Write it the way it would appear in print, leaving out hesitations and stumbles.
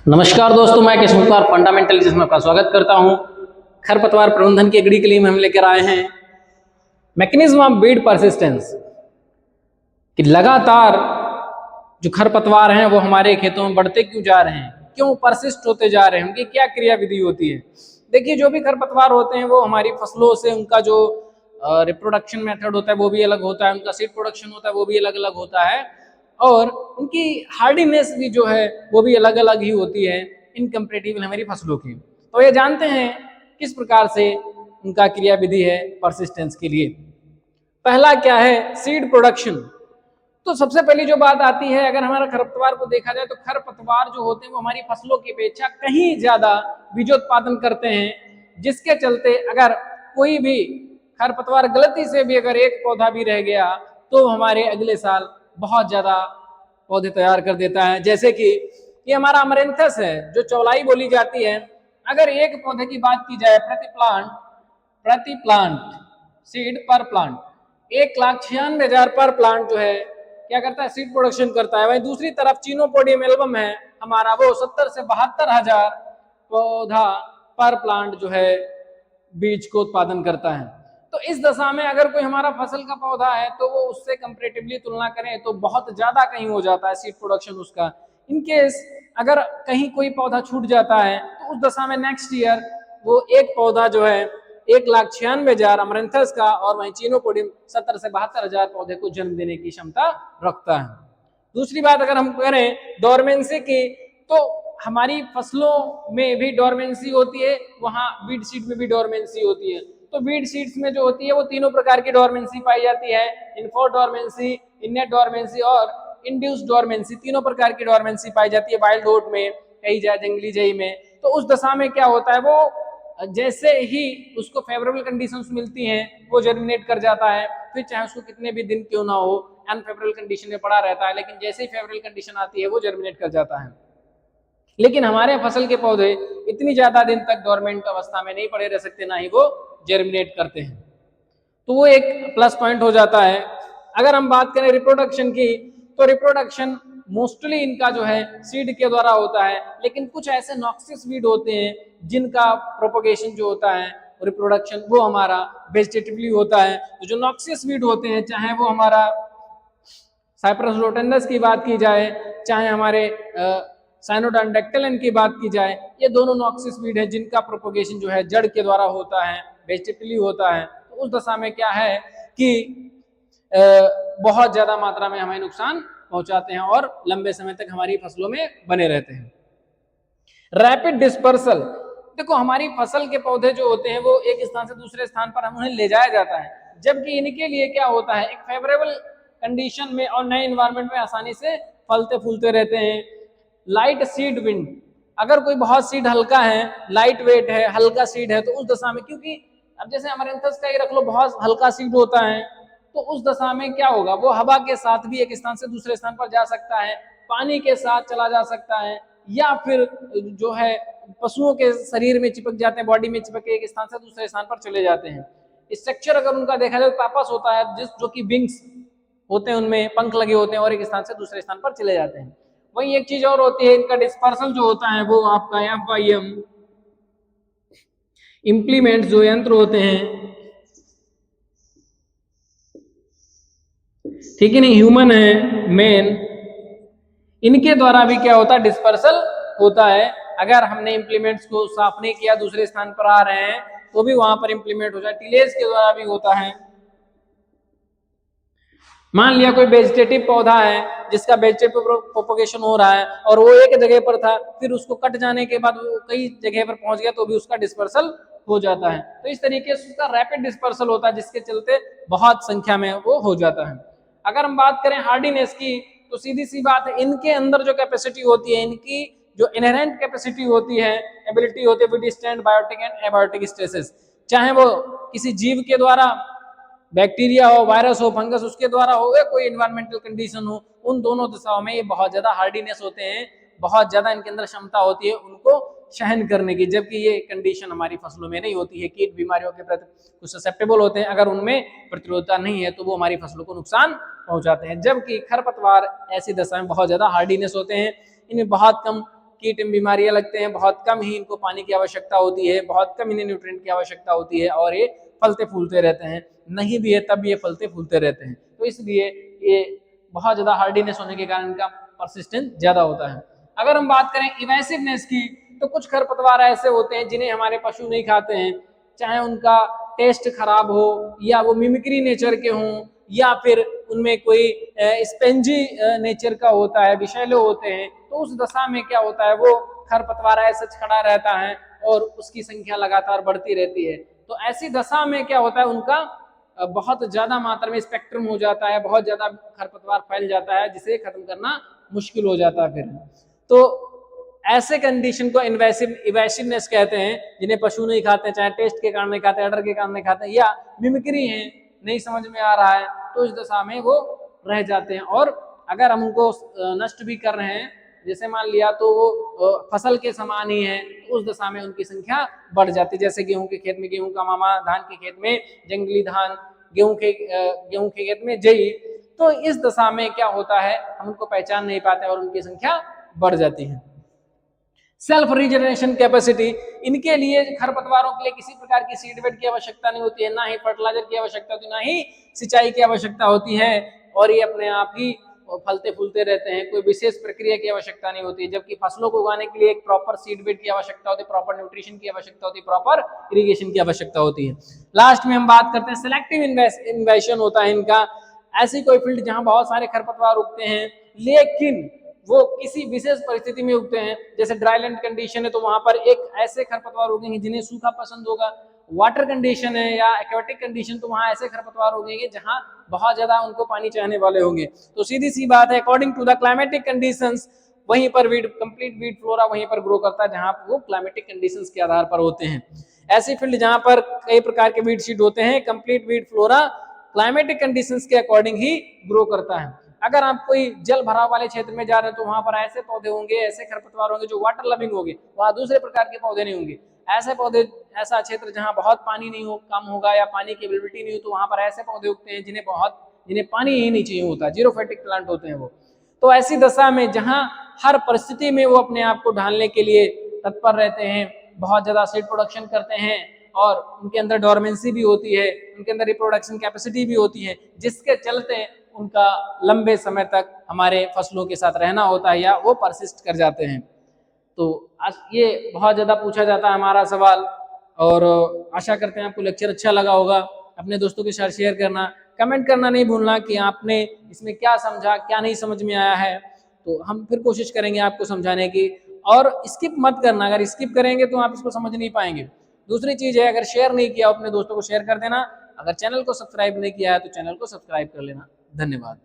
नमस्कार दोस्तों, मैं किशोर कुमार फंडामेंटल में आपका स्वागत करता हूं। खरपतवार प्रबंधन की अगली कड़ी में हम लेकर आए हैं मैकेनिज्म ऑफ वीड परसिस्टेंस कि लगातार जो खरपतवार हैं वो हमारे खेतों में बढ़ते क्यों जा रहे हैं, क्यों परसिस्ट होते जा रहे हैं, उनकी क्या क्रियाविधि होती है। देखिए, जो भी खरपतवार होते हैं वो हमारी फसलों से उनका जो रिप्रोडक्शन मेथड होता है वो भी अलग होता है, उनका सीड प्रोडक्शन होता है वो भी अलग अलग होता है, और उनकी हार्डीनेस भी जो है वो भी अलग अलग ही होती है इन कंपेरेटिव हमारी फसलों की। तो ये जानते हैं किस प्रकार से उनका क्रियाविधि है परसिस्टेंस के लिए। पहला क्या है, सीड प्रोडक्शन। तो सबसे पहली जो बात आती है, अगर हमारा खरपतवार को देखा जाए तो खरपतवार जो होते हैं वो हमारी फसलों की अपेक्षा कहीं ज्यादा बीजोत्पादन करते हैं, जिसके चलते अगर कोई भी खरपतवार गलती से भी अगर एक पौधा भी रह गया तो हमारे अगले साल बहुत ज्यादा पौधे तैयार कर देता है। जैसे कि ये हमारा अमरेंथस है जो चौलाई बोली जाती है, अगर एक पौधे की बात की जाए प्रति प्लांट सीड पर प्लांट 1,96,000 पर प्लांट जो है क्या करता है, सीड प्रोडक्शन करता है। वहीं दूसरी तरफ चीनोपोडियम एल्बम है हमारा, वो 70 से 72,000 पौधा पर प्लांट जो है बीज को उत्पादन करता है। तो इस दशा में अगर कोई हमारा फसल का पौधा है तो वो उससे कंपैरेटिवली तुलना करें तो बहुत ज्यादा कहीं हो जाता है सीड प्रोडक्शन उसका। इनकेस अगर कहीं कोई पौधा छूट जाता है तो उस दशा में नेक्स्ट ईयर वो एक पौधा जो है 1,96,000 अमरेंथस का और वहीं चीनोपोडियम 70 से 72,000 पौधे को जन्म देने की क्षमता रखता है। दूसरी बात अगर हम करें डोरमेंसी की, तो हमारी फसलों में भी डोरमेंसी होती है, वहां वीड सीड में भी डोरमेंसी होती है। तो वीड सीड्स में जो होती है वो तीनों प्रकार की डोरमेंसी पाई जाती है, इनफोर डोरमेंसी, इननेट डोरमेंसी और इंड्यूस्ड डोरमेंसी। तीनों प्रकार की डोरमेंसी पाई जाती है वाइल्ड ओट में, कही जाए जंगली जई में। तो उस दशा में क्या होता है, वो जैसे ही उसको फेवरेबल कंडीशंस मिलती हैं वो जर्मिनेट कर जाता है, फिर चाहे उसको कितने भी दिन क्यों ना हो अनफेवरेबल कंडीशन में पड़ा रहता है, लेकिन जैसे ही फेवरेबल कंडीशन आती है वो जर्मिनेट कर जाता है। लेकिन हमारे फसल के पौधे इतनी ज्यादा दिन तक डोरमेंट अवस्था में नहीं पड़े रह सकते, ना ही वो जर्मिनेट करते हैं, तो वो एक प्लस पॉइंट हो जाता है। अगर हम बात करें रिप्रोडक्शन की, तो रिप्रोडक्शन मोस्टली इनका जो है सीड के द्वारा होता है, लेकिन कुछ ऐसे नॉक्सियस वीड होते हैं जिनका प्रोपोगेशन जो होता है रिप्रोडक्शन वो हमारा वेजिटेटिवली होता है। तो जो नॉक्सियस वीड होते हैं, चाहे वो हमारा साइप्रस रोटेंडस की बात की जाए, चाहे हमारे साइनोडैक्टिलन की बात की जाए, ये दोनों नॉक्सियस वीड है जिनका प्रोपोगेशन जो है जड़ के द्वारा होता है, वेजिटेटिवली होता है। तो उस दशा में क्या है कि बहुत ज्यादा मात्रा में हमें नुकसान पहुंचाते हैं और लंबे समय तक हमारी फसलों में बने रहते हैं। रैपिड डिस्पर्सल, देखो हमारी फसल के पौधे जो होते हैं वो एक स्थान से दूसरे स्थान पर हम उन्हें ले जाया जाता है, जबकि इनके लिए क्या होता है, एक फेवरेबल कंडीशन में और नए एनवायरनमेंट में आसानी से फलते फूलते रहते हैं। लाइट सीड विंड, अगर कोई बहुत सीड हल्का है, लाइट वेट है, हल्का सीड है, तो उस दशा में, क्योंकि अब जैसे अमरंथस का ही रख लो, बहुत हल्का सीड होता है, तो उस दशा में क्या होगा, वो हवा के साथ भी एक स्थान से दूसरे स्थान पर जा सकता है, पानी के साथ चला जा सकता है, या फिर जो है पशुओं के शरीर में चिपक जाते हैं, बॉडी में चिपक के एक स्थान से दूसरे स्थान पर चले जाते हैं। स्ट्रक्चर अगर उनका देखा जाए तो पापस होता है, जिस जो कि विंग्स होते हैं, उनमें पंख लगे होते हैं और एक स्थान से दूसरे स्थान पर चले जाते हैं। वही एक चीज और होती है, इनका डिस्पर्सल जो होता है वो आपका FYM इम्प्लीमेंट जो यंत्र होते हैं, ठीक है नहीं, ह्यूमन है मेन, इनके द्वारा भी क्या होता है, डिस्पर्सल होता है। अगर हमने इम्प्लीमेंट्स को साफ नहीं किया, दूसरे स्थान पर आ रहे हैं, तो भी वहां पर इम्प्लीमेंट हो जाए। टिलेज के द्वारा भी होता है। मान लिया कोई वेजिटेटिव पौधा है जिसका वेजिटेटिव प्रोपोगेशन हो रहा है और वो एक जगह पर था, फिर उसको कट जाने के बाद वो कई जगह पर पहुंच गया, तो भी उसका डिस्पर्सल हो जाता है। तो इस तरीके से उसका रैपिड डिस्पर्सल होता है, जिसके चलते बहुत संख्या में वो हो जाता है। अगर हम बात करें हार्डीनेस की, तो सीधी सी बात है, इनके अंदर जो कैपेसिटी होती है, इनकी जो इनहेरेंट कैपेसिटी होती है, एबिलिटी होती है, withstand biotic and abiotic stresses, चाहे वो किसी जीव के द्वारा, बैक्टीरिया हो, वायरस हो, फंगस, उसके द्वारा हो, या कोई एनवायरमेंटल कंडीशन हो, उन दोनों दिशाओं में ये बहुत ज्यादा हार्डीनेस होते हैं, बहुत ज्यादा इनके अंदर क्षमता होती है उनको सहन करने की, जबकि ये कंडीशन हमारी फसलों में नहीं होती है। कीट बीमारियों के प्रति कुछ ससेप्टेबल होते हैं, अगर उनमें प्रतिरोधता नहीं है तो वो हमारी फसलों को नुकसान पहुंचाते हैं। जबकि खरपतवार ऐसी दशा में बहुत ज्यादा हार्डीनेस होते हैं, इनमें बहुत कम कीट बीमारियां लगते हैं, बहुत कम ही इनको पानी की आवश्यकता होती है, बहुत कम इन्हें न्यूट्रिएंट की आवश्यकता होती है और ये फलते फूलते रहते हैं, नहीं भी है तब ये फलते फूलते रहते हैं। तो इसलिए ये बहुत ज़्यादा हार्डीनेस होने के कारण इनका परसिस्टेंस ज़्यादा होता है। अगर हम बात करें इवेसिवनेस की, तो कुछ खरपतवार ऐसे होते हैं जिन्हें हमारे पशु नहीं खाते हैं, चाहे उनका टेस्ट खराब हो या वो मिमिक्री नेचर के हों या फिर उनमें कोई स्पेंजी नेचर का होता है, विषैले होते हैं, तो उस दशा में क्या होता है, वो खरपतवार ऐसे खड़ा रहता है और उसकी संख्या लगातार बढ़ती रहती है। तो ऐसी दशा में क्या होता है, उनका बहुत ज्यादा मात्रा में स्पेक्ट्रम हो जाता है, बहुत ज्यादा खरपतवार फैल जाता है, जिसे खत्म करना मुश्किल हो जाता है फिर। तो ऐसे कंडीशन को इवेसिवनेस कहते हैं, जिन्हें पशु नहीं खाते, चाहे टेस्ट के कारण नहीं खाते, ऑर्डर के कारण नहीं खाते, या मिमिक्री है, नहीं समझ में आ रहा है, तो इस दशा में वो रह जाते हैं। और अगर हम उनको नष्ट भी कर रहे हैं, जैसे मान लिया तो वो फसल के समान ही है, तो उस दशा में उनकी संख्या बढ़ जाती है। जैसे गेहूं के खेत में गेहूं का मामा, धान के खेत में जंगली धान, गेहूं के खेत में जई, तो इस दशा में क्या होता है, हम उनको पहचान नहीं पाते और उनकी संख्या बढ़ जाती है। सेल्फ रिजनरेशन कैपेसिटी, इनके लिए खरपतवारों के लिए किसी प्रकार की सीड बेड की आवश्यकता नहीं होती है, ना ही फर्टिलाइजर की आवश्यकता होती है, ना ही सिंचाई की आवश्यकता होती है, और ये अपने आप ही फलते फूलते रहते हैं, कोई विशेष प्रक्रिया की आवश्यकता नहीं होती है। जबकि फसलों को उगाने के लिए एक प्रॉपर सीड बेड की आवश्यकता होती है, प्रॉपर न्यूट्रिशन की आवश्यकता होती है, प्रॉपर इरिगेशन की आवश्यकता होती है। लास्ट में हम बात करते हैं सिलेक्टिव इन्वेशन होता है इनका। ऐसी कोई फील्ड जहां बहुत सारे खरपतवार उगते हैं, लेकिन वो किसी विशेष परिस्थिति में उगते हैं, जैसे ड्राईलैंड कंडीशन है तो वहां पर एक ऐसे खरपतवार उगेंगे जिन्हें सूखा पसंद होगा, वाटर कंडीशन है या एक्वेटिक कंडीशन, तो वहां ऐसे खरपतवार उगेंगे जहां बहुत ज्यादा उनको पानी चाहने वाले होंगे। तो सीधी सी बात है, according to the climatic conditions, वहीं पर कंप्लीट वीड फ्लोरा वहीं पर ग्रो करता है जहां वो क्लाइमेटिक कंडीशंस के आधार पर होते हैं। ऐसी फील्ड जहां पर कई प्रकार के वीड सीड होते हैं, complete weed flora climatic conditions के अकॉर्डिंग ही ग्रो करता है। अगर आप कोई जल भराव वाले क्षेत्र में जा रहे हैं तो वहां पर ऐसे पौधे होंगे, ऐसे खरपतवार होंगे जो वाटर लविंग होंगे, वहां दूसरे प्रकार के पौधे नहीं होंगे। ऐसे पौधे, ऐसा क्षेत्र जहां बहुत पानी नहीं हो, कम होगा या पानी की अवेलेबिलिटी नहीं हो, तो वहां पर ऐसे पौधे उगते हैं जिन्हें पानी ही नहीं चाहिए होता, जीरोफाइटिक प्लांट होते हैं वो। तो ऐसी दशा में जहां हर परिस्थिति में वो अपने आप को ढालने के लिए तत्पर रहते हैं, बहुत ज्यादा सीड प्रोडक्शन करते हैं और उनके अंदर डोरमेंसी भी होती है, उनके अंदर रिप्रोडक्शन कैपेसिटी भी होती है, जिसके चलते उनका लंबे समय तक हमारे फसलों के साथ रहना होता है या वो परसिस्ट कर जाते हैं। तो आज ये बहुत ज़्यादा पूछा जाता है हमारा सवाल, और आशा करते हैं आपको लेक्चर अच्छा लगा होगा। अपने दोस्तों के साथ शेयर करना, कमेंट करना नहीं भूलना कि आपने इसमें क्या समझा, क्या नहीं समझ में आया है, तो हम फिर कोशिश करेंगे आपको समझाने की। और स्किप मत करना, अगर स्किप करेंगे तो आप इसको समझ नहीं पाएंगे। दूसरी चीज़ है, अगर शेयर नहीं किया अपने दोस्तों को शेयर कर देना, अगर चैनल को सब्सक्राइब नहीं किया है तो चैनल को सब्सक्राइब कर लेना। धन्यवाद।